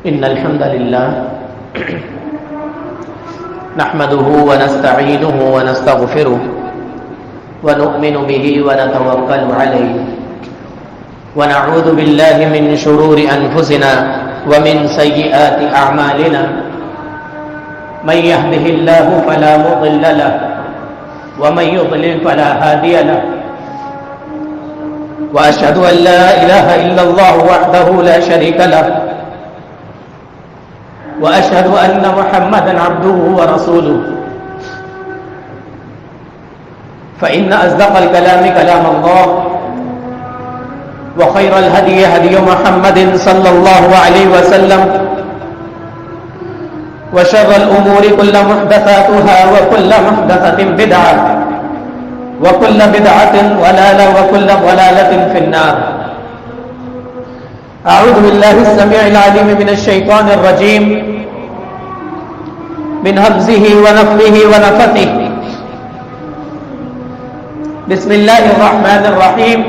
إن الحمد لله نحمده ونستعينه ونستغفره ونؤمن به ونتوكل عليه ونعوذ بالله من شرور أنفسنا ومن سيئات أعمالنا من يهده الله فلا مضل له ومن يضلل فلا هادي له وأشهد أن لا إله إلا الله وحده لا شريك له وأشهد أن محمدا عبده ورسوله فإن أصدق الكلام كلام الله وخير الهدي هدي محمد صلى الله عليه وسلم وشر الأمور كل محدثاتها وكل محدثة بدعة وكل بدعة ضلالة وكل ضلالة في النار. أعوذ بالله السميع العليم من الشيطان الرجيم من همزه ونفخه ونفثه. بسم الله الرحمن الرحيم.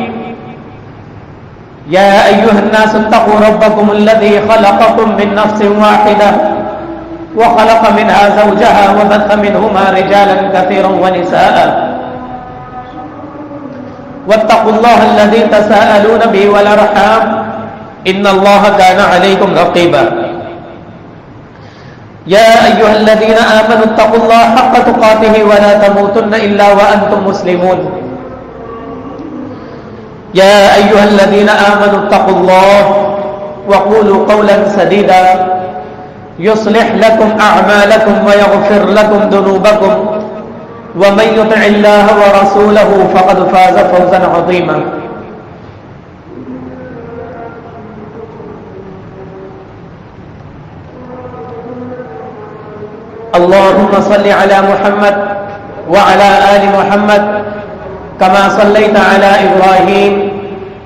يا أيها الناس اتقوا ربكم الذي خلقكم من نفس واحدة وخلق منها زوجها وبث منهما رجالا كثيرا ونساء واتقوا الله الذي تساءلون به والأرحام إن الله كان عليكم رقيبا. يا أيها الذين آمنوا اتقوا الله حق تقاته ولا تموتن إلا وأنتم مسلمون. يا أيها الذين آمنوا اتقوا الله وقولوا قولا سديدا يصلح لكم أعمالكم ويغفر لكم ذنوبكم ومن يطع الله ورسوله فقد فاز فوزا عظيما. اللهم صل على محمد وعلى آل محمد كما صليت على إبراهيم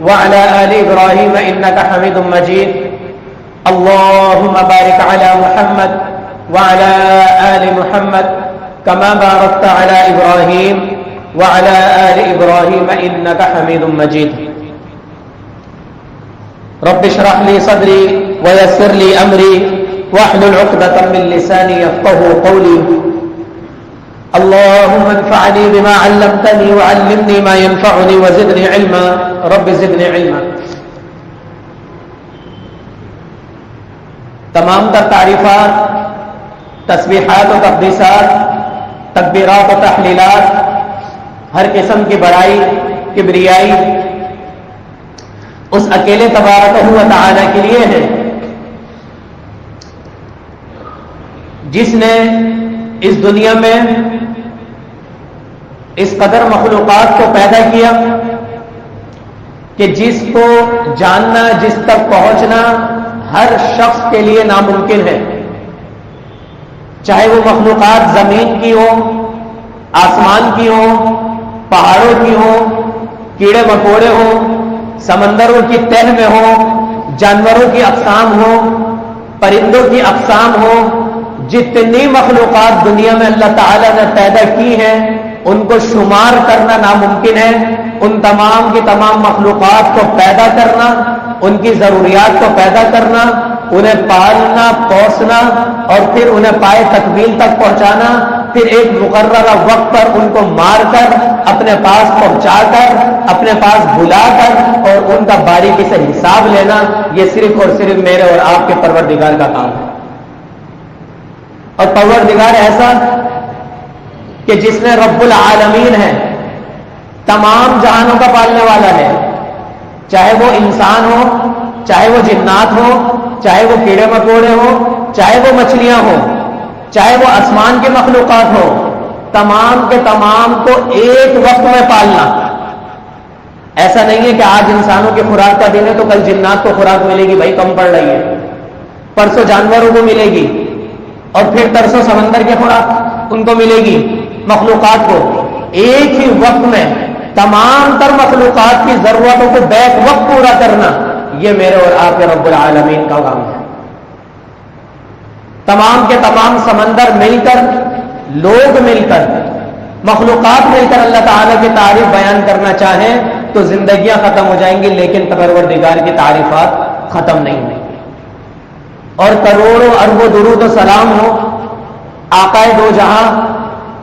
وعلى آل إبراهيم إنك حميد مجيد. اللهم بارك على محمد وعلى آل محمد كما باركت على إبراهيم وعلى آل إبراهيم إنك حميد مجيد. رب اشرح لي صدري ويسر لي أمري واحلل عقدة من لساني يفقهوا قولي. اللهم انفعني بما علمتني وعلمني ما ينفعني وزدني علما. رب زدني علما. تمام تر تعریفات، تسبیحات و تقدیسات، تکبیرات و تحلیلات، ہر قسم کی بڑائی، کبریائی اس اکیلے تبارک و تعالی کے لیے ہے جس نے اس دنیا میں اس قدر مخلوقات کو پیدا کیا کہ جس کو جاننا، جس تک پہنچنا ہر شخص کے لیے ناممکن ہے. چاہے وہ مخلوقات زمین کی ہو، آسمان کی ہو، پہاڑوں کی ہو، کیڑے مکوڑے ہوں، سمندروں کی تہ میں ہو، جانوروں کی اقسام ہو، پرندوں کی اقسام ہو، جتنی مخلوقات دنیا میں اللہ تعالیٰ نے پیدا کی ہیں ان کو شمار کرنا ناممکن ہے. ان تمام کی تمام مخلوقات کو پیدا کرنا، ان کی ضروریات کو پیدا کرنا، انہیں پالنا، پوسنا اور پھر انہیں پائے تکمیل تک پہنچانا، پھر ایک مقررہ وقت پر ان کو مار کر اپنے پاس پہنچا کر اپنے پاس بلا کر اور ان کا باریکی سے حساب لینا، یہ صرف اور صرف میرے اور آپ کے پروردگار کا کام ہے. اور پروردگار ایسا کہ جس نے رب العالمین ہے، تمام جہانوں کا پالنے والا ہے، چاہے وہ انسان ہو، چاہے وہ جنات ہو، چاہے وہ کیڑے مکوڑے ہو، چاہے وہ مچھلیاں ہو، چاہے وہ آسمان کی مخلوقات ہو، تمام کے تمام کو ایک وقت میں پالنا. ایسا نہیں ہے کہ آج انسانوں کی خوراک کا دن ہے تو کل جنات کو خوراک ملے گی، بھائی کم پڑ رہی ہے، پرسوں جانوروں کو ملے گی اور پھر ترسوں سمندر کی خوراک ان کو ملے گی. مخلوقات کو ایک ہی وقت میں تمام تر مخلوقات کی ضرورتوں کو بیک وقت پورا کرنا، یہ میرے اور آپ کے رب العالمین کا کام ہے. تمام کے تمام سمندر مل کر، لوگ مل کر، مخلوقات مل کر اللہ تعالیٰ کی تعریف بیان کرنا چاہیں تو زندگیاں ختم ہو جائیں گی، لیکن پروردگار کی تعریفات ختم نہیں ہوئی. اور کروڑوں اربوں درود و سلام ہو آقائے دو جہاں،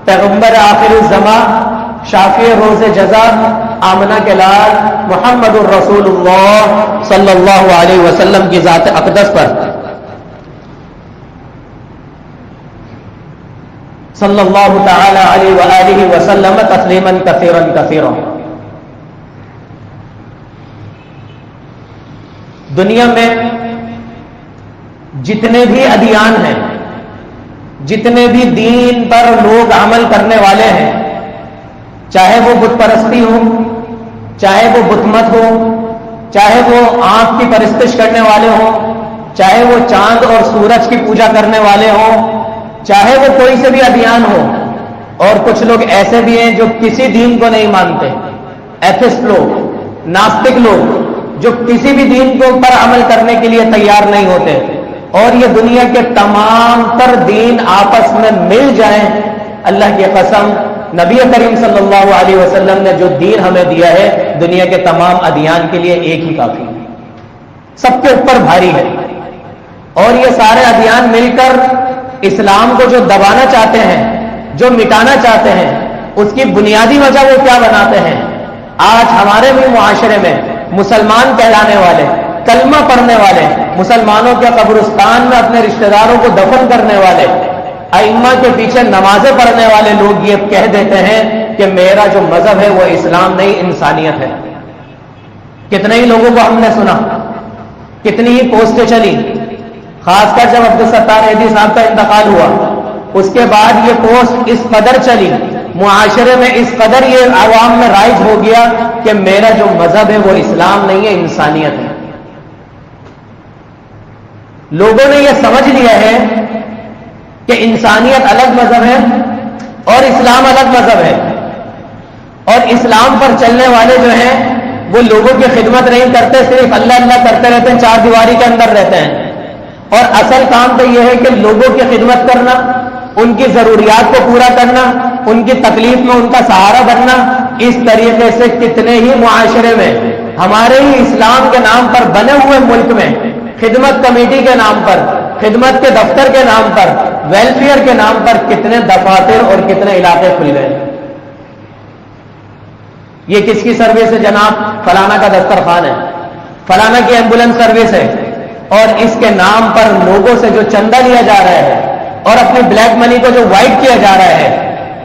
پیغمبر آخر الزماں، شافی روز جزا، آمنہ کے لال محمد الرسول اللہ صلی اللہ علیہ وسلم کی ذات اقدس پر صلی اللہ تعالی علیہ وآلہ وسلم تسلیما کثیرا کثیرا۔ دنیا میں جتنے بھی ادیان ہیں، جتنے بھی دین پر لوگ عمل کرنے والے ہیں، چاہے وہ بت پرستی ہو، چاہے وہ بت مت ہو، چاہے وہ آنکھ کی پرستش کرنے والے ہوں، چاہے وہ چاند اور سورج کی پوجا کرنے والے ہوں، چاہے وہ کوئی سے بھی ادیان ہو، اور کچھ لوگ ایسے بھی ہیں جو کسی دین کو نہیں مانتے، ایتھسٹ لوگ، ناستک لوگ، جو کسی بھی دین کو پر عمل کرنے کے لیے تیار نہیں ہوتے، اور یہ دنیا کے تمام تر دین آپس میں مل جائیں، اللہ کی قسم نبی کریم صلی اللہ علیہ وسلم نے جو دین ہمیں دیا ہے دنیا کے تمام ادیان کے لیے ایک ہی کافی ہے، سب کے اوپر بھاری ہے۔ اور یہ سارے ادیان مل کر اسلام کو جو دبانا چاہتے ہیں، جو مٹانا چاہتے ہیں، اس کی بنیادی وجہ وہ کیا بناتے ہیں؟ آج ہمارے بھی معاشرے میں مسلمان کہلانے والے، کلمہ پڑھنے والے، مسلمانوں کے قبرستان میں اپنے رشتہ داروں کو دفن کرنے والے، ائمہ کے پیچھے نمازیں پڑھنے والے لوگ یہ کہہ دیتے ہیں کہ میرا جو مذہب ہے وہ اسلام نہیں انسانیت ہے۔ کتنے ہی لوگوں کو ہم نے سنا، کتنی ہی پوسٹیں چلی، خاص کر جب عبدالستار ایدھی صاحب کا انتقال ہوا، اس کے بعد یہ پوسٹ اس قدر چلی، معاشرے میں اس قدر یہ عوام میں رائج ہو گیا کہ میرا جو مذہب ہے وہ اسلام نہیں ہے انسانیت ہے۔ لوگوں نے یہ سمجھ لیا ہے کہ انسانیت الگ مذہب ہے اور اسلام الگ مذہب ہے، اور اسلام پر چلنے والے جو ہیں وہ لوگوں کی خدمت نہیں کرتے، صرف اللہ اللہ کرتے رہتے ہیں، چار دیواری کے اندر رہتے ہیں، اور اصل کام تو یہ ہے کہ لوگوں کی خدمت کرنا، ان کی ضروریات کو پورا کرنا، ان کی تکلیف میں ان کا سہارا بننا۔ اس طریقے سے کتنے ہی معاشرے میں ہمارے ہی اسلام کے نام پر بنے ہوئے ملک میں خدمت کمیٹی کے نام پر، خدمت کے دفتر کے نام پر، ویلفیئر کے نام پر کتنے دفاتر اور کتنے علاقے کھل گئے۔ یہ کس کی سروس ہے جناب؟ فلانا کا دسترخوان ہے، فلانا کی ایمبولینس سروس ہے، اور اس کے نام پر لوگوں سے جو چندہ لیا جا رہا ہے اور اپنی بلیک منی کو جو وائٹ کیا جا رہا ہے،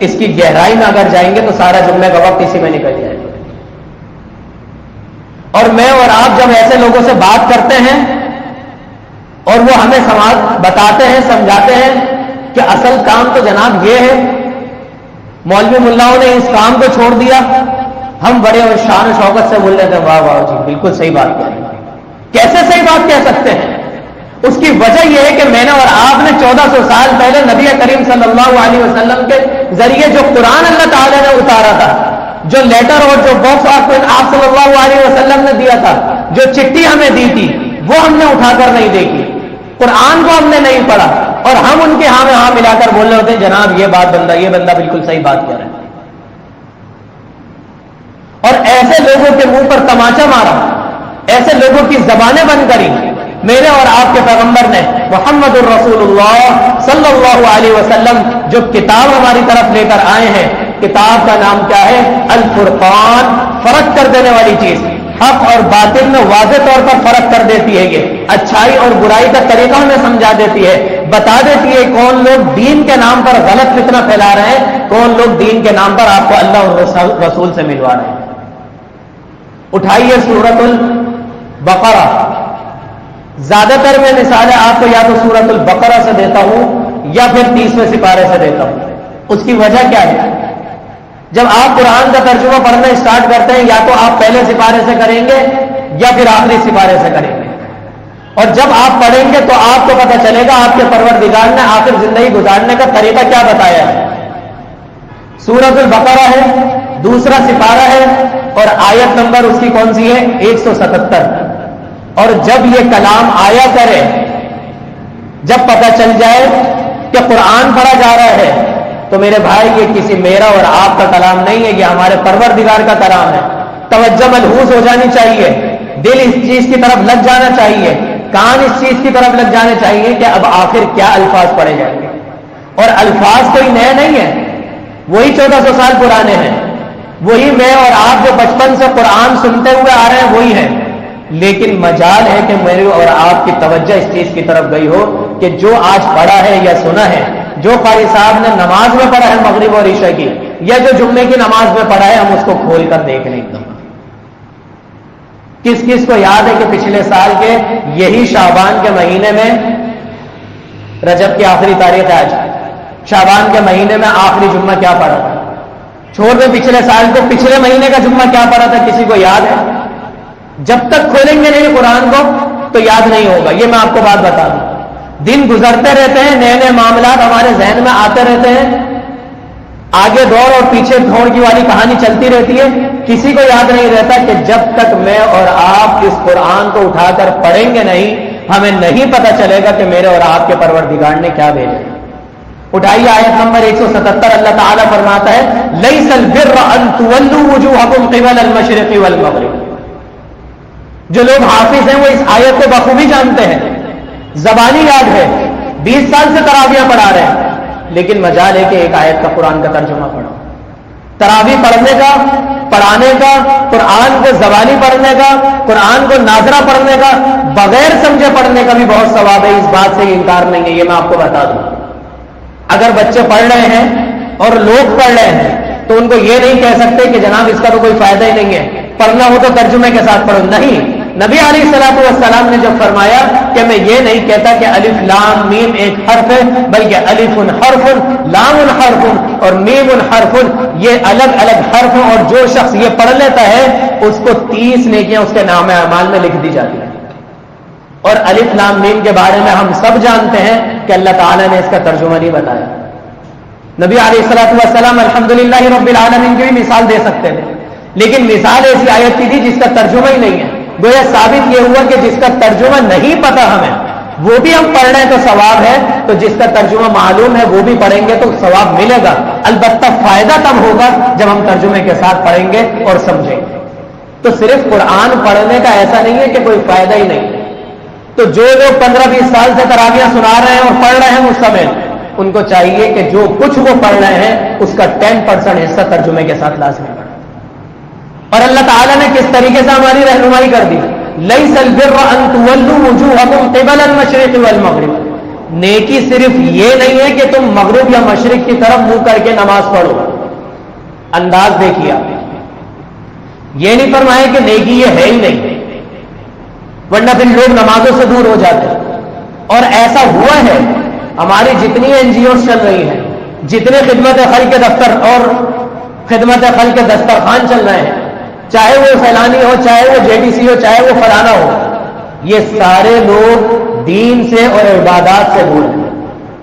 اس کی گہرائی میں اگر جائیں گے تو سارا جمعے کا وقت اسی میں نکل جائے گا۔ اور میں اور آپ جب ایسے لوگوں سے بات کرتے ہیں اور وہ ہمیں بتاتے ہیں، سمجھاتے ہیں کہ اصل کام تو جناب یہ ہے، مولوی ملاؤں نے اس کام کو چھوڑ دیا، ہم بڑے اور شان و شوکت سے بول رہے تھے واہ واہ جی بالکل صحیح بات کہہ رہے ہیں۔ کیسے صحیح بات کہہ سکتے ہیں؟ اس کی وجہ یہ ہے کہ میں نے اور آپ نے 1400 سال پہلے نبی کریم صلی اللہ علیہ وسلم کے ذریعے جو قرآن اللہ تعالیٰ نے اتارا تھا، جو لیٹر اور جو باکس آپ صلی اللہ علیہ وسلم نے دیا تھا، جو چٹھی ہمیں دی تھی، وہ ہم نے اٹھا کر نہیں دیکھی، قرآن کو ہم نے نہیں پڑھا، اور ہم ان کے ہاں میں ہاں ملا کر بول رہے ہوتے ہیں جناب یہ بندہ بالکل صحیح بات کہہ رہا ہے، اور ایسے لوگوں کے منہ پر تماچا مارا، ایسے لوگوں کی زبانیں بند کری۔ میرے اور آپ کے پیغمبر نے محمد الرسول اللہ صلی اللہ علیہ وسلم جو کتاب ہماری طرف لے کر آئے ہیں، کتاب کا نام کیا ہے؟ الفرقان، فرق کر دینے والی چیز، حق اور باطل میں واضح طور پر فرق کر دیتی ہے، یہ اچھائی اور برائی کا طریقہ ہمیں سمجھا دیتی ہے، بتا دیتی ہے کون لوگ دین کے نام پر غلط فتنہ پھیلا رہے ہیں، کون لوگ دین کے نام پر آپ کو اللہ اور رسول سے ملوا رہے ہیں۔ اٹھائیے سورۃ البقرہ، زیادہ تر میں مثالیں آپ کو یا تو سورۃ البقرہ سے دیتا ہوں یا پھر 30ویں سپارے سے دیتا ہوں۔ اس کی وجہ کیا ہے؟ جب آپ قرآن کا ترجمہ پڑھنا اسٹارٹ کرتے ہیں یا تو آپ پہلے سپارے سے کریں گے یا پھر آخری سپارے سے کریں گے، اور جب آپ پڑھیں گے تو آپ کو پتہ چلے گا آپ کے پروردگار نے آخر زندگی گزارنے کا طریقہ کیا بتایا ہے۔ سورۃ البقرہ ہے، دوسرا سپارہ ہے، اور آیت نمبر اس کی کون سی ہے؟ 177۔ اور جب یہ کلام آیا کرے، جب پتہ چل جائے کہ قرآن پڑھا جا رہا ہے، تو میرے بھائی یہ کسی میرا اور آپ کا کلام نہیں ہے، یہ ہمارے پروردگار کا کلام ہے۔ توجہ ملحوظ ہو جانی چاہیے، دل اس چیز کی طرف لگ جانا چاہیے کان اس چیز کی طرف لگ جانے چاہیے کہ اب آخر کیا الفاظ پڑھے جائیں گے. اور الفاظ کوئی نئے نہیں ہیں، وہی 1400 سال پرانے ہیں، وہی میں اور آپ جو بچپن سے قرآن سنتے ہوئے آ رہے ہیں وہی ہیں. لیکن مجال ہے کہ میری اور آپ کی توجہ اس چیز کی طرف گئی ہو کہ جو آج پڑھا ہے یا سنا ہے، جو قاری صاحب نے نماز میں پڑھا ہے مغرب اور عشاء کی، یا جو جمعے کی نماز میں پڑھا ہے، ہم اس کو کھول کر دیکھ لیں. کس کس کو یاد ہے کہ پچھلے سال کے یہی شعبان کے مہینے میں، رجب کی آخری تاریخ ہے آج، شعبان کے مہینے میں آخری جمعہ کیا پڑھا تھا؟ چھوڑ دیں پچھلے سال کو، پچھلے مہینے کا جمعہ کیا پڑھا تھا؟ کسی کو یاد ہے؟ جب تک کھولیں گے نہیں قرآن کو تو یاد نہیں ہوگا. یہ میں آپ کو بات بتا دوں. دن گزرتے رہتے ہیں، نئے نئے معاملات ہمارے ذہن میں آتے رہتے ہیں، آگے دوڑ اور پیچھے دوڑ کی والی کہانی چلتی رہتی ہے. کسی کو یاد نہیں رہتا کہ جب تک میں اور آپ اس قرآن کو اٹھا کر پڑھیں گے نہیں، ہمیں نہیں پتا چلے گا کہ میرے اور آپ کے پروردگار نے کیا بھیجا. اٹھائیے آیت نمبر 177. اللہ تعالیٰ فرماتا ہے لیس البر ان تولوا وجوہکم قبل المشرق والمغرب. جو لوگ حافظ ہیں وہ اس آیت کو بخوبی جانتے ہیں، زبانی یاد ہے، 20 سال سے تراویح پڑھا رہے ہیں، لیکن مجال ہے کہ ایک آیت کا قرآن کا ترجمہ پڑھو. تراویح پڑھنے کا، پڑھانے کا، قرآن کو زبانی پڑھنے کا، قرآن کو ناظرہ پڑھنے کا، بغیر سمجھے پڑھنے کا بھی بہت ثواب ہے. اس بات سے انکار نہیں ہے، یہ میں آپ کو بتا دوں. اگر بچے پڑھ رہے ہیں اور لوگ پڑھ رہے ہیں تو ان کو یہ نہیں کہہ سکتے کہ جناب اس کا تو کوئی فائدہ ہی نہیں ہے، پڑھنا ہو تو ترجمے کے ساتھ پڑھو. نہیں، نبی علیہ الصلوۃ والسلام نے جب فرمایا کہ میں یہ نہیں کہتا کہ الف لام میم ایک حرف ہے، بلکہ الف حرف، لام حرف اور میم حرف، یہ الگ الگ حرف ہیں، اور جو شخص یہ پڑھ لیتا ہے اس کو 30 نیکیاں اس کے نام اعمال میں لکھ دی جاتی ہیں. اور الف لام میم کے بارے میں ہم سب جانتے ہیں کہ اللہ تعالیٰ نے اس کا ترجمہ نہیں بتایا. نبی علیہ الصلوۃ والسلام الحمدللہ رب العالمین کی بھی مثال دے سکتے تھے، لیکن مثال ایسی آیت کی تھی جس کا ترجمہ ہی نہیں ہے. گویا ثابت یہ ہوا کہ جس کا ترجمہ نہیں پتا ہمیں، وہ بھی ہم پڑھ رہے ہیں تو ثواب ہے، تو جس کا ترجمہ معلوم ہے وہ بھی پڑھیں گے تو ثواب ملے گا. البتہ فائدہ تب ہوگا جب ہم ترجمے کے ساتھ پڑھیں گے اور سمجھیں گے. تو صرف قرآن پڑھنے کا ایسا نہیں ہے کہ کوئی فائدہ ہی نہیں. تو جو لوگ 15-20 سال سے تراویح سنا رہے ہیں اور پڑھ رہے ہیں مستمل، ان کو چاہیے کہ جو کچھ وہ پڑھ رہے ہیں اس کا 10% حصہ ترجمے کے ساتھ لازمی پڑھیں. اور اللہ تعالیٰ نے کس طریقے سے ہماری رہنمائی کر دی. لیس البر ان تولوا وجوہکم قبل المشرق والمغرب. نیکی صرف یہ نہیں ہے کہ تم مغرب یا مشرق کی طرف منہ کر کے نماز پڑھو. انداز دیکھیے آپ، یہ نہیں فرمایا کہ نیکی یہ ہے ہی نہیں، ورنہ پھر لوگ نمازوں سے دور ہو جاتے ہیں. اور ایسا ہوا ہے، ہماری جتنی NGOs چل رہی ہیں، جتنے خدمت خلق دفتر اور خدمت خلق دسترخوان چل رہے ہیں، چاہے وہ فیلانی ہو، چاہے وہ JTC ہو، چاہے وہ فلانا ہو، یہ سارے لوگ دین سے اور عبادات سے دور ہیں.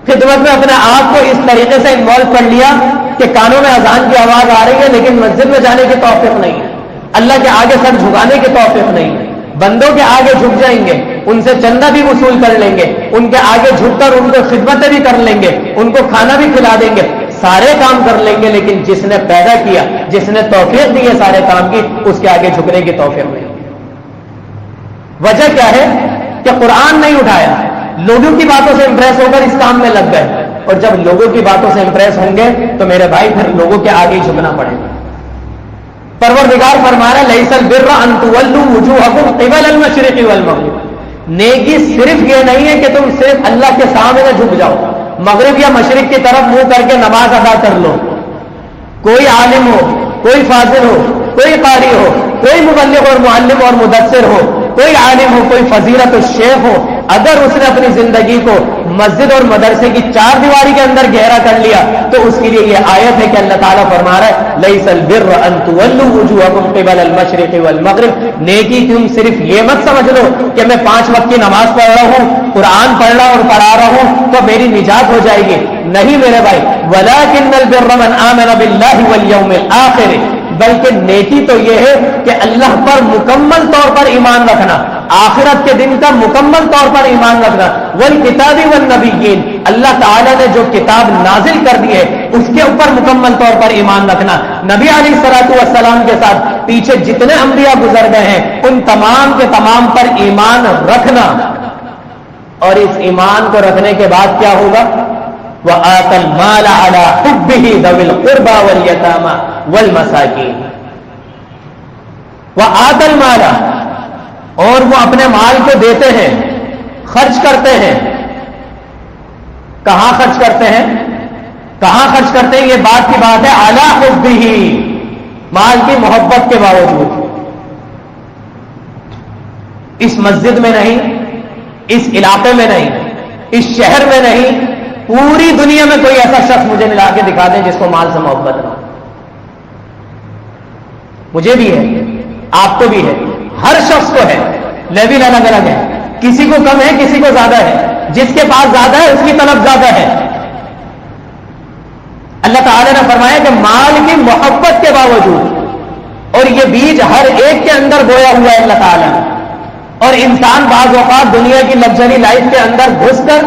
خدمت میں اپنے آپ کو اس طریقے سے انوالو کر لیا کہ کانوں میں اذان کی آواز آ رہی ہے لیکن مسجد میں جانے کی توفیق نہیں ہے، اللہ کے آگے سر جھکانے کی توفیق نہیں ہے. بندوں کے آگے جھک جائیں گے، ان سے چندہ بھی وصول کر لیں گے، ان کے آگے جھک کر ان کو خدمتیں بھی کر لیں گے، ان کو کھانا بھی کھلا دیں گے، سارے کام کر لیں گے، لیکن جس نے پیدا کیا، جس نے توفیق دی ہے سارے کام کی، اس کے آگے جھکنے کی توفیق نہیں. وجہ کیا ہے کہ قرآن نہیں اٹھایا، لوگوں کی باتوں سے امپریس ہو کر اس کام میں لگ گئے. اور جب لوگوں کی باتوں سے امپریس ہوں گے تو میرے بھائی پھر لوگوں کے آگے جھکنا پڑے گا. پروردگار فرما رہا ہے لیس البر ان تولوا وجوہکم قبل المشرق والمغرب. نیکی صرف یہ نہیں ہے کہ تم صرف اللہ کے سامنے جھک جاؤ، مغرب یا مشرق کی طرف منہ کر کے نماز ادا کر لو. کوئی عالم ہو، کوئی فاضل ہو، کوئی قاری ہو، کوئی مبلغ اور معلم اور مدثر ہو، کوئی عالم ہو، کوئی فضیلت الشیخ ہو، اگر اس نے اپنی زندگی کو مسجد اور مدرسے کی 4 دیواری کے اندر گہرا کر لیا تو اس کے لیے یہ آیت ہے کہ اللہ تعالیٰ فرما رہا ہے لیس البر ان تولوا وجوہکم قبل المشرق والمغرب. نیکی تم صرف یہ مت سمجھ لو کہ میں 5 وقت کی نماز پڑھ رہا ہوں، قرآن پڑھ رہا اور پڑھا رہا ہوں تو میری نجات ہو جائے گی. نہیں میرے بھائی، ولکن البر من آمن باللہ والیوم الآخر. بلکہ نیکی تو یہ ہے کہ اللہ پر مکمل طور پر ایمان رکھنا، آخرت کے دن کا مکمل طور پر ایمان رکھنا، والکتاب والنبیین، اللہ تعالیٰ نے جو کتاب نازل کر دی ہے اس کے اوپر مکمل طور پر ایمان رکھنا. نبی علیہ الصلوۃ والسلام کے ساتھ پیچھے جتنے انبیاء گزر گئے ہیں ان تمام کے تمام پر ایمان رکھنا. اور اس ایمان کو رکھنے کے بعد کیا ہوگا؟ وَآتَى الْمَالَ عَلَى حُبِّهِ ذَوِي الْقُرْبَى وَالْيَتَامَى وَالْمَسَاكِينِ. وَآتَى الْمَالَ، اور وہ اپنے مال کو دیتے ہیں، خرچ کرتے ہیں. کہاں خرچ کرتے ہیں؟ کہاں خرچ کرتے ہیں؟ یہ بات کی بات ہے عَلَى حُبِّهِ، مال کی محبت کے باوجود. اس مسجد میں نہیں، اس علاقے میں نہیں، اس شہر میں نہیں، پوری دنیا میں کوئی ایسا شخص مجھے ملا کے دکھا دیں جس کو مال سے محبت نہ ہو. مجھے بھی ہے، آپ کو بھی ہے، ہر شخص کو ہے. لیول الگ الگ ہے، کسی کو کم ہے، کسی کو زیادہ ہے. جس کے پاس زیادہ ہے اس کی طلب زیادہ ہے. اللہ تعالی نے فرمایا کہ مال کی محبت کے باوجود، اور یہ بیج ہر ایک کے اندر بویا ہوا ہے اللہ تعالی نے. اور انسان بعض اوقات دنیا کی لگژری لائف کے اندر گھس کر،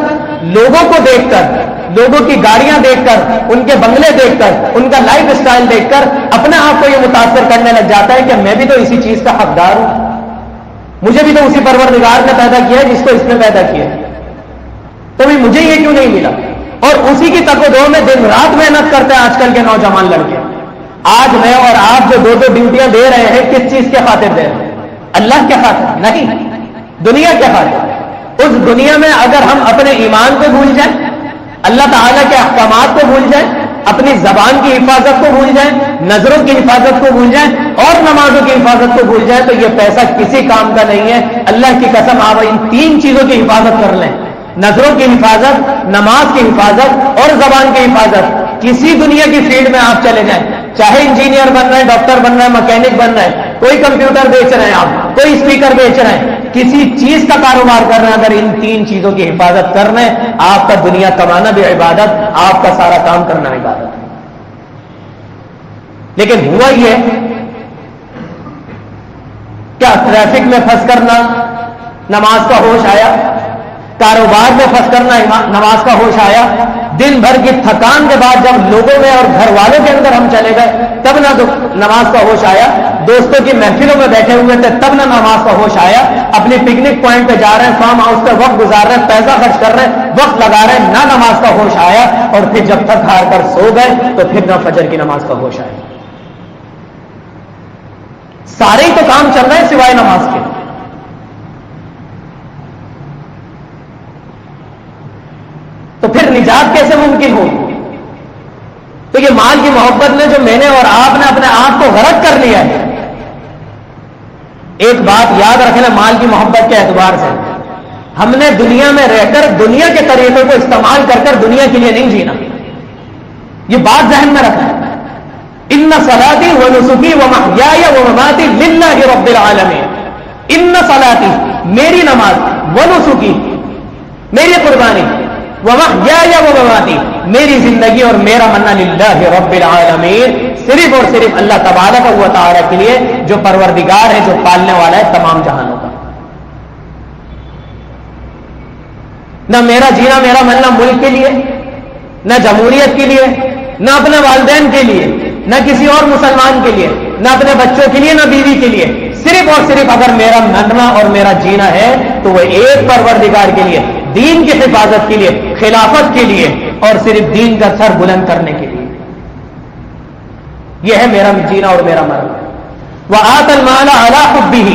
لوگوں کو دیکھ کر، لوگوں کی گاڑیاں دیکھ کر، ان کے بنگلے دیکھ کر، ان کا لائف اسٹائل دیکھ کر اپنے آپ کو یہ متاثر کرنے لگ جاتا ہے کہ میں بھی تو اسی چیز کا حقدار ہوں، مجھے بھی تو اسی پروردگار نے پیدا کیا ہے جس کو اس نے پیدا کیا ہے، تو بھی مجھے یہ کیوں نہیں ملا؟ اور اسی کی تک و دو میں دن رات محنت کرتے ہیں آج کل کے نوجوان لڑکے. آج میں اور آپ جو دو ڈیوٹیاں دے رہے ہیں، کس چیز کے خاطر دے رہے ہیں؟ اللہ کے خاطر نہیں، دنیا کے خاطر. اس دنیا میں اگر ہم اپنے ایمان کو بھول جائیں، اللہ تعالیٰ کے احکامات کو بھول جائیں، اپنی زبان کی حفاظت کو بھول جائیں، نظروں کی حفاظت کو بھول جائیں، اور نمازوں کی حفاظت کو بھول جائیں، تو یہ پیسہ کسی کام کا نہیں ہے. اللہ کی قسم، آپ ان 3 چیزوں کی حفاظت کر لیں، نظروں کی حفاظت، نماز کی حفاظت اور زبان کی حفاظت. کسی دنیا کی فیلڈ میں آپ چلے جائیں، چاہے انجینئر بن رہے ہیں، ڈاکٹر بن رہے ہیں، مکینک بن رہے ہیں، کوئی کمپیوٹر بیچ رہے ہیں، آپ کوئی اسپیکر بیچ رہے ہیں، کسی چیز کا کاروبار کر رہے ہیں، اگر ان 3 چیزوں کی حفاظت کر رہے ہیں، آپ کا دنیا کمانا بھی عبادت، آپ کا سارا کام کرنا عبادت. لیکن ہوا یہ کیا؟ ٹریفک میں پھنس کرنا نماز کا ہوش آیا، کاروبار میں پھنس کرنا نماز کا ہوش آیا، دن بھر کی تھکان کے بعد جب لوگوں میں اور گھر والوں کے اندر ہم چلے گئے تب نہ نماز کا ہوش آیا، دوستوں کی محفلوں میں بیٹھے ہوئے تھے تب نہ نماز کا ہوش آیا، اپنی پکنک پوائنٹ پہ جا رہے ہیں، فارم ہاؤس پہ وقت گزار رہے ہیں، پیسہ خرچ کر رہے ہیں، وقت لگا رہے ہیں، نہ نماز کا ہوش آیا، اور پھر جب تک ہار کر سو گئے تو پھر نہ فجر کی نماز کا ہوش آیا. سارے ہی تو کام چل رہے ہیں سوائے نماز کے. تو پھر نجات کیسے ممکن ہوگی؟ تو یہ مال کی محبت نے جو میں نے اور آپ نے اپنے آپ کو غرق کر لیا ہے. ایک بات یاد رکھنا مال کی محبت کے اعتبار سے، ہم نے دنیا میں رہ کر دنیا کے طریقوں کو استعمال کر کر دنیا کے لیے نہیں جینا. یہ بات ذہن میں رکھنا. ان صلاتی و نسکی و محیای و مماتی للہ رب العالمین. ان صلاتی، میری نماز، و نسکی، میری قربانی، وَمَحْيَايَ وَمَمَاتِي، میری زندگی اور میرا مرنا للہ رب العالمین، صرف اور صرف اللہ تبارک و تعالی کے لیے جو پروردگار ہے، جو پالنے والا ہے تمام جہانوں کا. نہ میرا جینا میرا مرنا ملک کے لیے، نہ جمہوریت کے لیے، نہ اپنے والدین کے لیے، نہ کسی اور مسلمان کے لیے، نہ اپنے بچوں کے لیے، نہ بیوی کے لیے. صرف اور صرف اگر میرا مرنا اور میرا جینا ہے تو وہ ایک پروردگار کے لیے، دین کی حفاظت کے لیے، خلافت کے لیے، اور صرف دین کا سر بلند کرنے کے لیے. یہ ہے میرا جینا اور میرا مرنا. وَآتَى الْمَالَ عَلَى حُبِّهِ،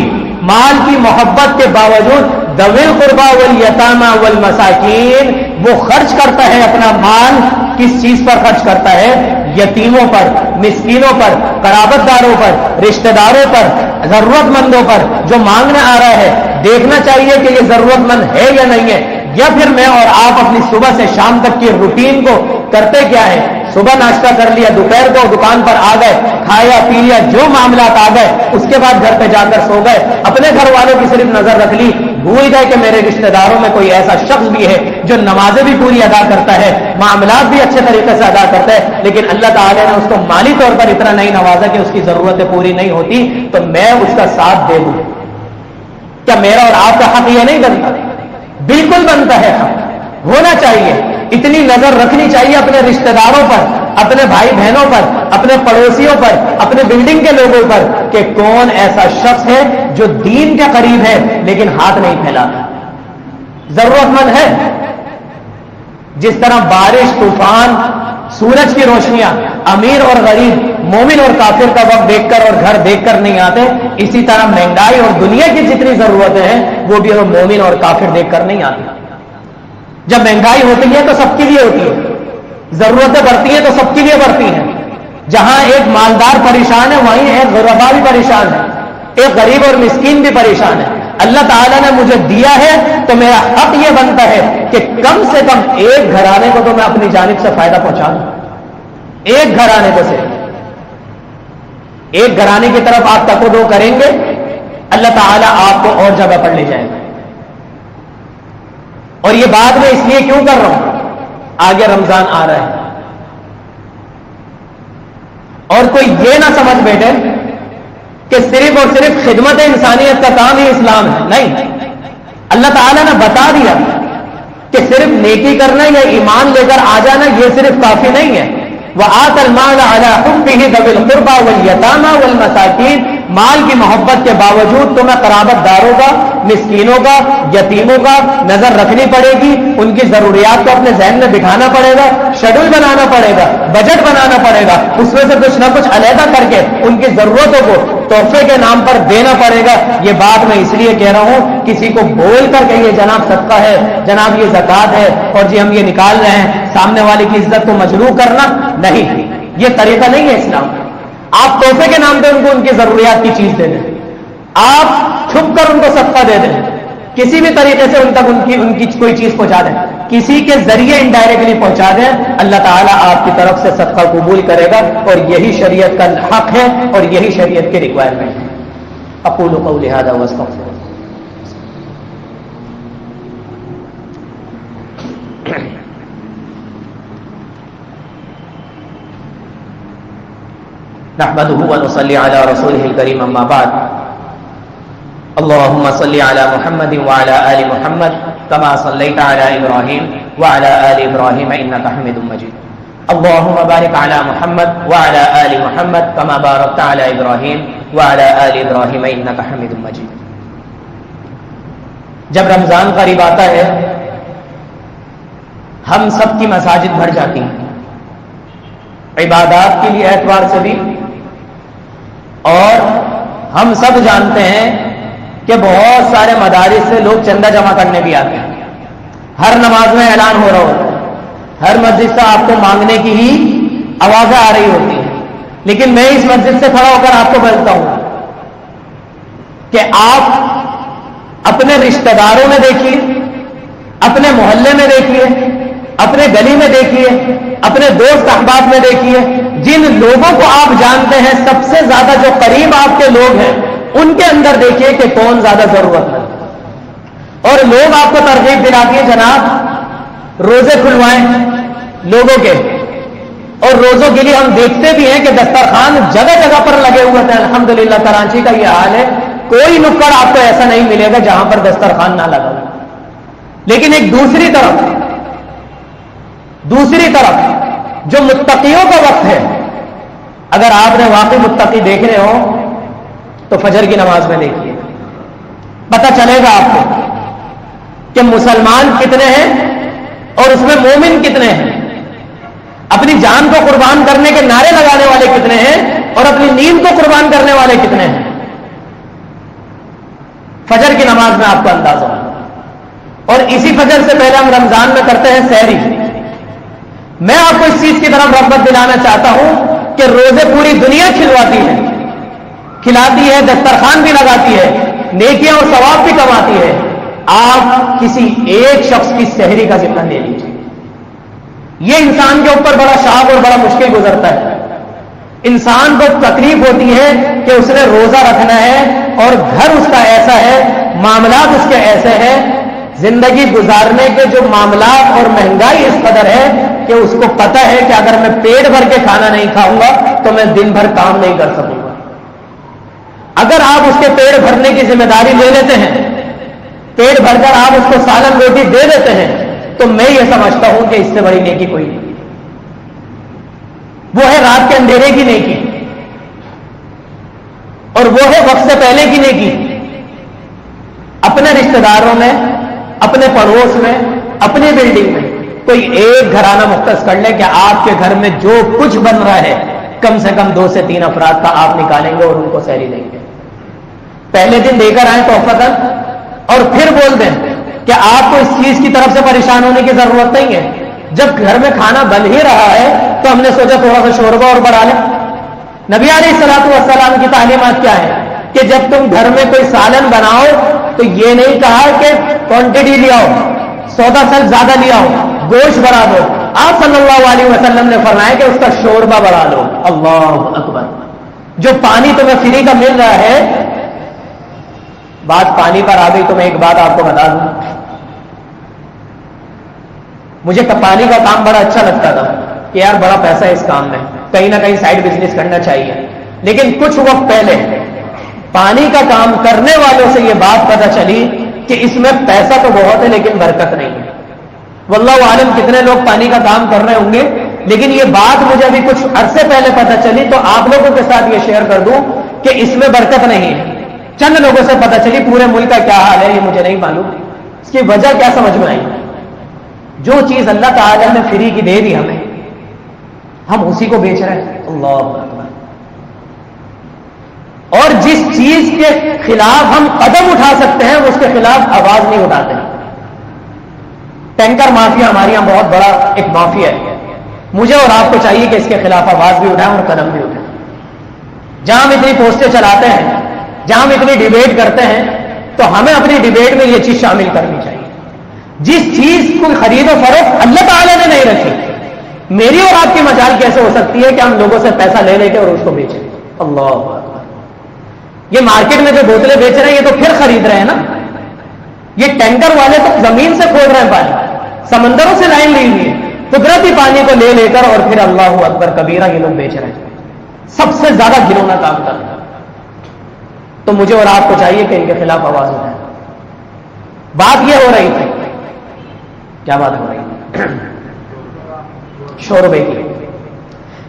مال کی محبت کے باوجود ذوی القربى والیتامى والمساکین، وہ خرچ کرتا ہے اپنا مال. کس چیز پر خرچ کرتا ہے؟ یتیموں پر، مسکینوں پر، قرابت داروں پر، رشتہ داروں پر، ضرورت مندوں پر جو مانگنے آ رہا ہے. دیکھنا چاہیے کہ یہ ضرورت مند ہے یا نہیں ہے، یا پھر میں اور آپ اپنی صبح سے شام تک کی روٹین کو کرتے کیا ہے؟ صبح ناشتہ کر لیا، دوپہر کو دکان پر آ گئے، کھایا پی لیا، جو معاملات آ گئے، اس کے بعد گھر پہ جا کر سو گئے، اپنے گھر والوں کی صرف نظر رکھ لی، بھول گئے کہ میرے رشتہ داروں میں کوئی ایسا شخص بھی ہے جو نمازیں بھی پوری ادا کرتا ہے، معاملات بھی اچھے طریقے سے ادا کرتا ہے، لیکن اللہ تعالیٰ نے اس کو مالی طور پر اتنا نہیں نوازا کہ اس کی ضرورتیں پوری نہیں ہوتی، تو میں اس کا ساتھ دے دوں. کیا میرا اور آپ کا حق یہ نہیں بنتا؟ بالکل بنتا ہے، حق ہونا چاہیے. اتنی نظر رکھنی چاہیے اپنے رشتہ داروں پر، اپنے بھائی بہنوں پر، اپنے پڑوسیوں پر، اپنے بلڈنگ کے لوگوں پر کہ کون ایسا شخص ہے جو دین کے قریب ہے لیکن ہاتھ نہیں پھیلاتا. ضرورت مند ہے. جس طرح بارش، طوفان، سورج کی روشنیاں امیر اور غریب، مومن اور کافر کا وقت دیکھ کر اور گھر دیکھ کر نہیں آتے، اسی طرح مہنگائی اور دنیا کی جتنی ضرورتیں ہیں وہ بھی مومن اور کافر دیکھ کر نہیں آتی. جب مہنگائی ہوتی ہے تو سب کے لیے ہوتی ہے، ضرورتیں بڑھتی ہیں تو سب کے لیے بڑھتی ہیں. جہاں ایک مالدار پریشان ہے وہیں ایک غربا بھی پریشان ہے، ایک غریب اور مسکین بھی پریشان ہے. اللہ تعالیٰ نے مجھے دیا ہے تو میرا حق یہ بنتا ہے کہ کم سے کم ایک گھرانے کو تو میں اپنی جانب سے فائدہ پہنچا دوں. ایک گھرانے کو سے ایک گھرانے کی طرف آپ تقدو کریں گے، اللہ تعالیٰ آپ کو اور جگہ پر لے جائے گا. اور یہ بات میں اس لیے کیوں کر رہا ہوں، آگے رمضان آ رہا ہے اور کوئی یہ نہ سمجھ بیٹھے کہ صرف اور صرف خدمت انسانیت کا کام ہی اسلام ہے. نہیں، اللہ تعالیٰ نے بتا دیا کہ صرف نیکی کرنا یا ایمان لے کر آ جانا یہ صرف کافی نہیں ہے. وَآتَ الْمَالَ عَلَىٰ حُبِّهِ ذَوِي الْقُرْبَىٰ وَالْيَتَامَىٰ وَالْمَسَاكِينِ، مال کی محبت کے باوجود تمہیں قرابت داروں کا، مسکینوں کا، یتیموں کا نظر رکھنی پڑے گی. ان کی ضروریات کو اپنے ذہن میں بٹھانا پڑے گا، شیڈول بنانا پڑے گا، بجٹ بنانا پڑے گا، اس میں سے کچھ نہ کچھ علیحدہ کر کے ان کی ضرورتوں کو تحفے کے نام پر دینا پڑے گا. یہ بات میں اس لیے کہہ رہا ہوں کسی کو بول کر کہ یہ جناب صدقہ ہے، جناب یہ زکات ہے اور جی ہم یہ نکال رہے ہیں، سامنے والے کی عزت کو مجروح کرنا نہیں، یہ طریقہ نہیں ہے اسلام. آپ تحفے کے نام پہ ان کو ان کی ضروریات کی چیز دے دیں، آپ چھپ کر ان کو صدقہ دے دیں، کسی بھی طریقے سے ان تک ان کی کوئی چیز پہنچا دیں، کسی کے ذریعے انڈائریکٹلی پہنچا دیں، اللہ تعالیٰ آپ کی طرف سے صدقہ قبول کرے گا. اور یہی شریعت کا حق ہے اور یہی شریعت کی ریکوائرمنٹ ہے. اقول قولی ھذا واستغفر. نحمده ونصلي على رسوله الكريم اما بعد. اللهم صل على محمد وعلى آل محمد كما صليت على إبراهيم وعلى آل إبراهيم إنك حميد مجيد. اللهم بارك على محمد وعلى آل محمد كما باركت على إبراهيم وعلى آل إبراهيم إنك حميد مجيد. جب رمضان قریب آتا ہے ہم سب کی مساجد بھر جاتی ہیں، عبادات کے لیے اعتبار سے بھی، اور ہم سب جانتے ہیں کہ بہت سارے مدارس سے لوگ چندہ جمع کرنے بھی آتے ہیں. ہر نماز میں اعلان ہو رہا ہوتا ہے، ہر مسجد سے آپ کو مانگنے کی ہی آوازیں آ رہی ہوتی ہیں. لیکن میں اس مسجد سے کھڑا ہو کر آپ کو بولتا ہوں کہ آپ اپنے رشتہ داروں میں دیکھیے، اپنے محلے میں دیکھیے، اپنے گلی میں دیکھیے، اپنے دوست احباب میں دیکھیے، جن لوگوں کو آپ جانتے ہیں سب سے زیادہ جو قریب آپ کے لوگ ہیں ان کے اندر دیکھیے کہ کون زیادہ ضرورت ہے. اور لوگ آپ کو ترغیب دلاتی ہیں جناب روزے کھلوائیں لوگوں کے، اور روزوں کے لیے ہم دیکھتے بھی ہیں کہ دسترخوان جگہ جگہ پر لگے ہوئے تھے. الحمدللہ کراچی کا یہ حال ہے، کوئی نکڑ آپ کو ایسا نہیں ملے گا جہاں پر دسترخوان نہ لگا ہو. لیکن ایک دوسری طرف جو متقیوں کا وقت ہے، اگر آپ نے واقعی متقی دیکھنے ہو تو فجر کی نماز میں دیکھیے، پتہ چلے گا آپ کو کہ مسلمان کتنے ہیں اور اس میں مومن کتنے ہیں، اپنی جان کو قربان کرنے کے نعرے لگانے والے کتنے ہیں اور اپنی نیند کو قربان کرنے والے کتنے ہیں. فجر کی نماز میں آپ کو اندازہ ہو. اور اسی فجر سے پہلے ہم رمضان میں کرتے ہیں سحری. میں آپ کو اس چیز کی طرف رغبت دلانا چاہتا ہوں کہ روزے پوری دنیا کھلاتی ہے، دسترخوان بھی لگاتی ہے، نیکیاں اور ثواب بھی کماتی ہے. آپ کسی ایک شخص کی سحری کا ذمہ لے لیجیے. یہ انسان کے اوپر بڑا شاق اور بڑا مشکل گزرتا ہے. انسان کو تکلیف ہوتی ہے کہ اس نے روزہ رکھنا ہے اور گھر اس کا ایسا ہے، معاملات اس کے ایسے ہیں، زندگی گزارنے کے جو معاملات اور مہنگائی اس قدر ہے کہ اس کو پتہ ہے کہ اگر میں پیٹ بھر کے کھانا نہیں کھاؤں گا تو میں دن بھر کام نہیں کر سکوں گا. اگر آپ اس کے پیٹ بھرنے کی ذمہ داری لے لیتے ہیں، پیٹ بھر کر آپ اس کو سالن روٹی دے دیتے ہیں، تو میں یہ سمجھتا ہوں کہ اس سے بڑی نیکی کوئی نہیں. وہ ہے رات کے اندھیرے کی نیکی اور وہ ہے وقت سے پہلے کی نیکی. اپنے رشتہ داروں میں، اپنے پڑوس میں، اپنی بلڈنگ میں کوئی ایک گھرانہ مختص کر لیں کہ آپ کے گھر میں جو کچھ بن رہا ہے کم سے کم 2 سے 3 افراد کا آپ نکالیں گے اور ان کو سحری دیں گے. پہلے دن دے کر آئیں توفتاً اور پھر بول دیں کہ آپ کو اس چیز کی طرف سے پریشان ہونے کی ضرورت نہیں ہے. جب گھر میں کھانا بن ہی رہا ہے تو ہم نے سوچا تھوڑا سا شوربہ اور بڑھا لیں. نبی علیہ الصلوۃ والسلام کی تعلیمات کیا ہے کہ جب تم گھر میں کوئی سالن بناؤ تو یہ نہیں کہا کہ کوانٹٹی لے آؤ، سودا سل زیادہ لے آؤ، گوشت بڑھا دو. آپ صلی اللہ علیہ وسلم نے فرمایا کہ اس کا شوربہ بڑھا لو. اللہ اکبر. جو پانی تمہیں فری کا مل رہا ہے، بات پانی پر آ گئی تو میں ایک بات آپ کو بتا دوں. مجھے پانی کا کام بڑا اچھا لگتا تھا کہ یار بڑا پیسہ ہے اس کام میں، کہیں نہ کہیں سائڈ بزنس کرنا چاہیے. لیکن کچھ وقت پہلے پانی کا کام کرنے والوں سے یہ بات پتہ چلی کہ اس میں پیسہ تو بہت ہے لیکن برکت نہیں ہے. واللہ عالم کتنے لوگ پانی کا کام کر رہے ہوں گے، لیکن یہ بات مجھے ابھی کچھ عرصے پہلے پتہ چلی تو آپ لوگوں کے ساتھ یہ شیئر کر دوں کہ اس میں برکت نہیں ہے. چند لوگوں سے پتہ چلی، پورے ملک کا کیا حال ہے یہ مجھے نہیں معلوم. اس کی وجہ کیا سمجھ میں آئی؟ جو چیز اللہ تعالیٰ نے فری کی دے دی ہمیں، ہم اسی کو بیچ رہے ہیں. اللہ اکبر. اور جس چیز کے خلاف ہم قدم اٹھا سکتے ہیں اس کے خلاف آواز نہیں اٹھاتے. ٹینکر مافیا ہمارے یہاں بہت بڑا ایک مافیا ہے. مجھے اور آپ کو چاہیے کہ اس کے خلاف آواز بھی اٹھائیں اور قدم بھی اٹھائیں. جہاں ہم اتنی پوسٹیں چلاتے ہیں، جہاں ہم اتنی ڈیبیٹ کرتے ہیں، تو ہمیں اپنی ڈیبیٹ میں یہ چیز شامل کرنی چاہیے. جس چیز کو خرید و فروخت اللہ تعالیٰ نے نہیں رکھی، میری اور آپ کی مجال کیسے ہو سکتی ہے کہ ہم لوگوں سے پیسہ لے لے کے اور اس کو بیچیں؟ اللہ اکبر. یہ مارکیٹ میں جو بوتلیں بیچ رہے ہیں یہ تو پھر خرید رہے ہیں نا. یہ ٹینکر والے تو زمین سے کھود رہے ہیں پانی، سمندروں سے لائن لی ہوئی ہے، قدرتی پانی کو لے لے کر اور پھر اللہ اکبر کبیرہ یہ لوگ بیچ رہے ہیں. سب سے زیادہ گھنونا کام کر رہے ہیں. تو مجھے اور آپ کو چاہیے کہ ان کے خلاف آواز اٹھائیں. بات یہ ہو رہی تھی، کیا بات ہو رہی ہے؟ شوربے کی.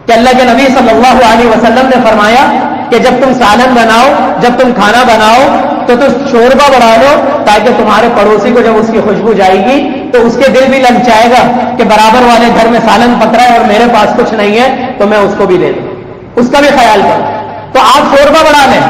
کہ اللہ کے نبی صلی اللہ علیہ وسلم نے فرمایا کہ جب تم سالن بناؤ، جب تم کھانا بناؤ تو تم شوربہ بڑھا لو تاکہ تمہارے پڑوسی کو جب اس کی خوشبو جائے گی تو اس کے دل بھی للچائے گا کہ برابر والے گھر میں سالن پک رہا ہے اور میرے پاس کچھ نہیں ہے تو میں اس کو بھی دے دوں، اس کا بھی خیال کروں. تو آپ شوربہ بڑھا لیں،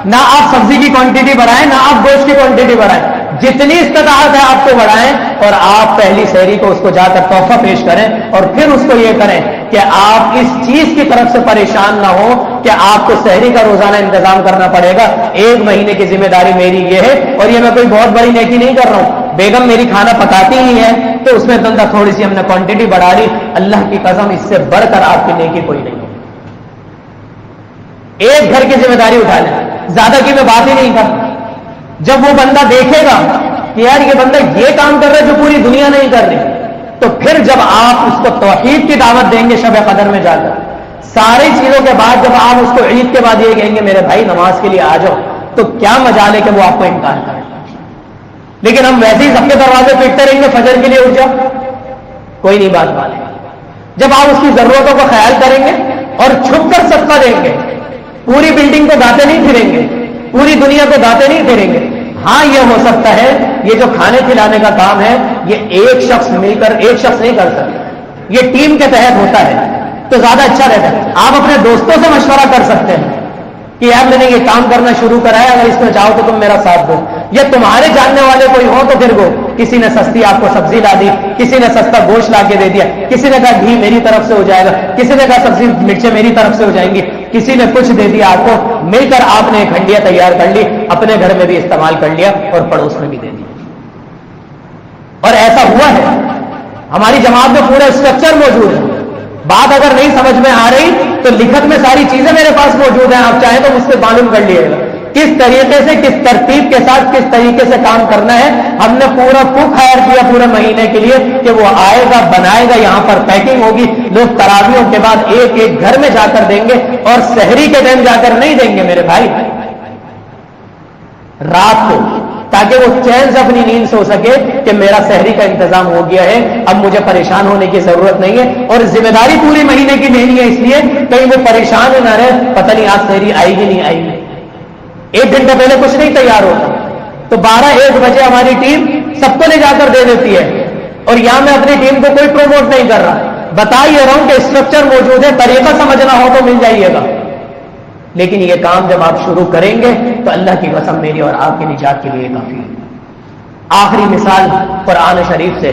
نہ آپ سبزی کی کوانٹٹی بڑھائیں، نہ آپ گوشت کی کوانٹٹی بڑھائیں. جتنی استطاعت ہے آپ کو بڑھائیں اور آپ پہلی سحری کو اس کو جا کر تحفہ پیش کریں اور پھر اس کو یہ کریں کہ آپ اس چیز کی طرف سے پریشان نہ ہو کہ آپ کو سحری کا روزانہ انتظام کرنا پڑے گا. 1 مہینے کی ذمہ داری میری یہ ہے، اور یہ میں کوئی بہت بڑی نیکی نہیں کر رہا ہوں. بیگم میری کھانا پکاتی ہی ہے تو اس میں دندہ تھوڑی سی ہم نے کوانٹٹی بڑھا لی. اللہ کی قسم اس سے بڑھ کر آپ کی نیکی کوئی نہیں ہے. ایک گھر کی ذمہ داری اٹھا لیں، زیادہ کی میں بات ہی نہیں کرتا. جب وہ بندہ دیکھے گا کہ یار یہ بندہ یہ کام کر رہا ہے جو پوری دنیا نہیں کر رہی، تو پھر جب آپ اس کو توحید کی دعوت دیں گے شب قدر میں جا کر، ساری چیزوں کے بعد جب آپ اس کو عید کے بعد یہ کہیں گے میرے بھائی نماز کے لیے آ جاؤ، تو کیا مجال ہے کہ وہ آپ کو انکار کرے. لیکن ہم ویسے ہی سب کے دروازے پیٹتے رہیں گے فجر کے لیے اٹھ جاؤ، کوئی نہیں بات والے. جب آپ اس کی ضرورتوں کا خیال کریں گے اور چھپ کر صدقہ دیں گے، پوری بلڈنگ کو گاتے نہیں پھریں گے، پوری دنیا کو گاتے نہیں پھریں گے. ہاں یہ ہو سکتا ہے یہ جو کھانے کھلانے کا کام ہے یہ ایک شخص مل کر ایک شخص نہیں کر سکتا، یہ ٹیم کے تحت ہوتا ہے تو زیادہ اچھا رہتا ہے. آپ اپنے دوستوں سے مشورہ کر سکتے ہیں کہ یار میں نے یہ کام کرنا شروع کرا ہے، اگر اس میں چاہو تو تم میرا ساتھ دو. یا تمہارے جاننے والے کوئی ہو تو پھر وہ کسی نے سستی آپ کو سبزی لا دی، کسی نے سستا گوشت لا کے دے دیا، کسی نے کہا گھی میری طرف سے ہو جائے گا، کسی نے کہا سبزی مرچیں میری طرف سے ہو جائیں گی، کسی نے کچھ دے دیا آپ کو. مل کر آپ نے ایک ہنڈیا تیار کر لی، اپنے گھر میں بھی استعمال کر لیا اور پڑوس میں بھی دے دیا. اور ایسا ہوا ہے ہماری جماعت میں پورا اسٹرکچر موجود ہے. بات اگر نہیں سمجھ میں آ رہی تو لکھت میں ساری چیزیں میرے پاس موجود ہیں، آپ چاہیں تو مجھ سے معلوم کر لیے گا کس طریقے سے کس ترتیب کے ساتھ کس طریقے سے کام کرنا ہے. ہم نے پورا کوک ہائر کیا پورے مہینے کے لیے کہ وہ آئے گا بنائے گا، یہاں پر پیکنگ ہوگی، لوگ تراویحوں کے بعد ایک ایک گھر میں جا کر دیں گے اور سحری کے ٹائم جا کر نہیں دیں گے میرے بھائی، رات کو، تاکہ وہ چین سے اپنی نیند سو سکے کہ میرا سحری کا انتظام ہو گیا ہے، اب مجھے پریشان ہونے کی ضرورت نہیں ہے. اور ذمہ داری پوری مہینے کی لینی ہے، اس لیے کہیں وہ پریشان نہ رہے پتہ نہیں آج سحری آئے گی نہیں آئے گی. 1 گھنٹہ پہلے کچھ نہیں تیار ہوتا تو 12-1 بجے ہماری ٹیم سب کو لے جا کر دے دیتی ہے. اور یہاں میں اپنی ٹیم کو کوئی پروموٹ نہیں کر رہا, بتا یہ رہا ہوں کہ اسٹرکچر موجود ہے, طریقہ سمجھنا ہو تو مل جائیے گا. لیکن یہ کام جب آپ شروع کریں گے تو اللہ کی قسم میری اور آپ کی نجات کے لیے کافی ہے. آخری مثال قرآن شریف سے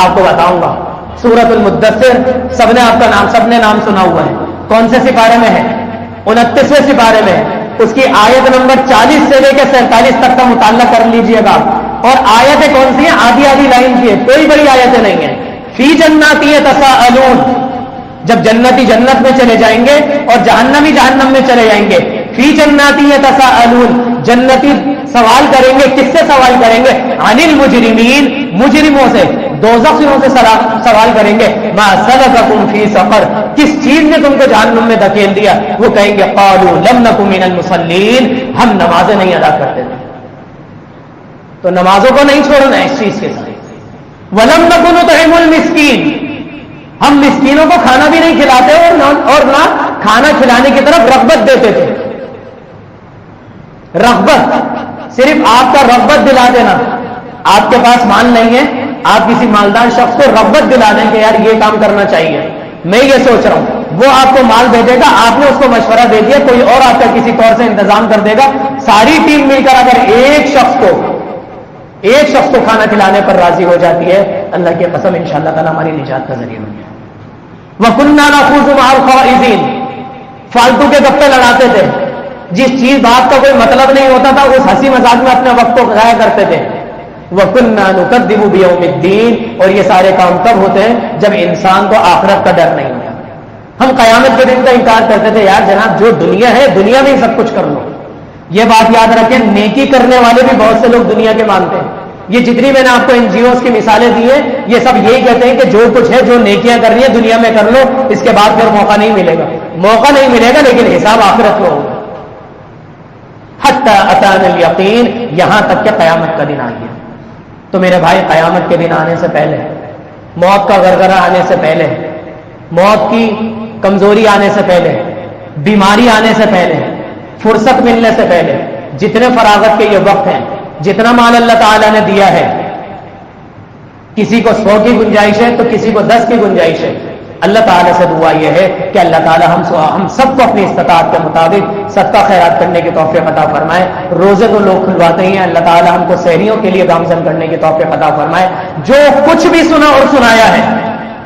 آپ کو بتاؤں گا. سورۃ المدثر, سب نے نام سنا ہوا ہے. کون سے سپارے میں ہے؟ 29ویں سپارے میں ہے. اس کی آیت نمبر 40 سے لے کے 47 تک کا مطالعہ کر لیجئے گا. اور آیتیں کون سی ہیں؟ آدھی لائن کی ہے, کوئی بڑی آیتیں نہیں ہیں. فی جنات یتساءلون, جب جنتی جنت میں چلے جائیں گے اور جہنمی جہنم میں چلے جائیں گے. فی جنات یتساءلون, جنتی سوال کریں گے. کس سے سوال کریں گے؟ عن المجرمین, مجرموں سے, دوزخیوں سے سوال کریں گے. ما سلککم فی سقر, کس چیز نے تم کو جہنم میں دھکیل دیا؟ وہ کہیں گے قالوا لم نک من المصلین, ہم نمازیں نہیں ادا کرتے تھے. تو نمازوں کو نہیں چھوڑنا اس چیز کے ساتھ. ولم نک نطعم المسکین, ہم مسکینوں کو کھانا بھی نہیں کھلاتے اور نہ کھانا کھلانے کی طرف رغبت دیتے تھے. رغبت, صرف آپ کا رغبت دلا دینا. آپ کے پاس مال نہیں ہے, آپ کسی مالدار شخص کو رغبت دلا دیں کہ یار یہ کام کرنا چاہیے, میں یہ سوچ رہا ہوں, وہ آپ کو مال دے دے گا, آپ نے اس کو مشورہ دے دیا, کوئی اور آپ کا کسی طور سے انتظام کر دے گا. ساری ٹیم مل کر اگر ایک شخص کو کھانا کھلانے پر راضی ہو جاتی ہے, اللہ کی قسم انشاءاللہ تعالیٰ ہماری نجات کا ذریعہ بن گیا. وَكُنَّا نَخُوضُ مَعَ الْخَائِضِينَ, فالتو کے گپے لڑاتے تھے. جس چیز بات کا کوئی مطلب نہیں ہوتا تھا اس ہنسی مذاق میں اپنے وقت کو ضائع کرتے تھے. وَكُنَّا نُكَذِّبُ بِيَوْمِ الدِّينِ, اور یہ سارے کام کب ہوتے ہیں؟ جب انسان کو آخرت کا ڈر نہیں ہوتا. ہم قیامت کے دن کا انکار کرتے تھے, یار جناب جو دنیا ہے دنیا میں ہی سب کچھ کر لو. یہ بات یاد رکھیں, نیکی کرنے والے بھی بہت سے لوگ دنیا کے مانتے ہیں. یہ جتنی میں نے آپ کو این جی اوز کی مثالیں دی ہیں, یہ سب یہی کہتے ہیں کہ جو کچھ ہے, جو نیکیاں کرنی ہے دنیا میں کر لو, اس کے بعد پھر موقع نہیں ملے گا, لیکن حساب آخرت میں ہوگا. حتی اتانا الیقین, یہاں تک کہ قیامت کا دن آ گیا. تو میرے بھائی, قیامت کے دن آنے سے پہلے, موت کا غرغرہ آنے سے پہلے, موت کی کمزوری آنے سے پہلے, بیماری آنے سے پہلے, فرصت ملنے سے پہلے, جتنے فراغت کے یہ وقت ہیں, جتنا مال اللہ تعالیٰ نے دیا ہے, کسی کو 100 کی گنجائش ہے تو کسی کو 10 کی گنجائش ہے. اللہ تعالیٰ سے دعا یہ ہے کہ اللہ تعالیٰ ہم سب کو اپنی استطاعت کے مطابق صدقہ خیرات کرنے کی توفیق عطا فرمائے. روزے تو لوگ کھلواتے ہی ہیں, اللہ تعالیٰ ہم کو سحریوں کے لیے گامزن کرنے کی توفیق عطا فرمائے. جو کچھ بھی سنا اور سنایا ہے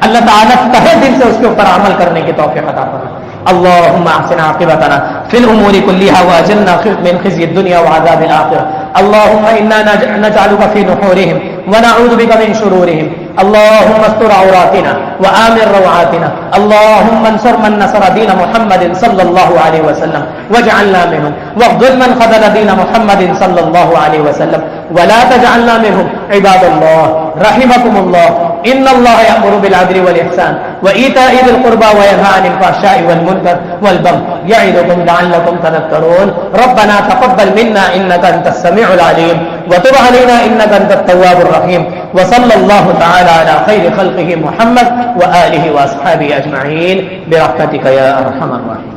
اللہ تعالیٰ تہہ دل سے اس کے اوپر عمل کرنے کی توفیق عطا فرمائے. اللهم احسن عاقبتنا في الامور كلها واجرنا من خزي الدنيا وعذاب الاخره. اللهم انا نجعلك في نحورهم ونعوذ بك من شرورهم. اللهم استر عوراتنا وآمن روعاتنا. اللهم انصر من نصر دين محمد صلى الله عليه وسلم واجعلنا منهم, واخذل من خذل دين محمد صلى الله عليه وسلم ولا تجعلنا منهم. عباد الله رحمكم الله, ان الله يأمر بالعدل والإحسان وإيتاء ذي القربى وينهى عن الفحشاء والمنكر والبغي يعظكم لعلكم تذكرون. ربنا تقبل منا انك انت السميع العليم وتب علينا انك انت التواب الرحيم. وصلى الله تعالى على خير خلقه محمد وآله وأصحابه أجمعين برحمتك يا أرحم الراحمين.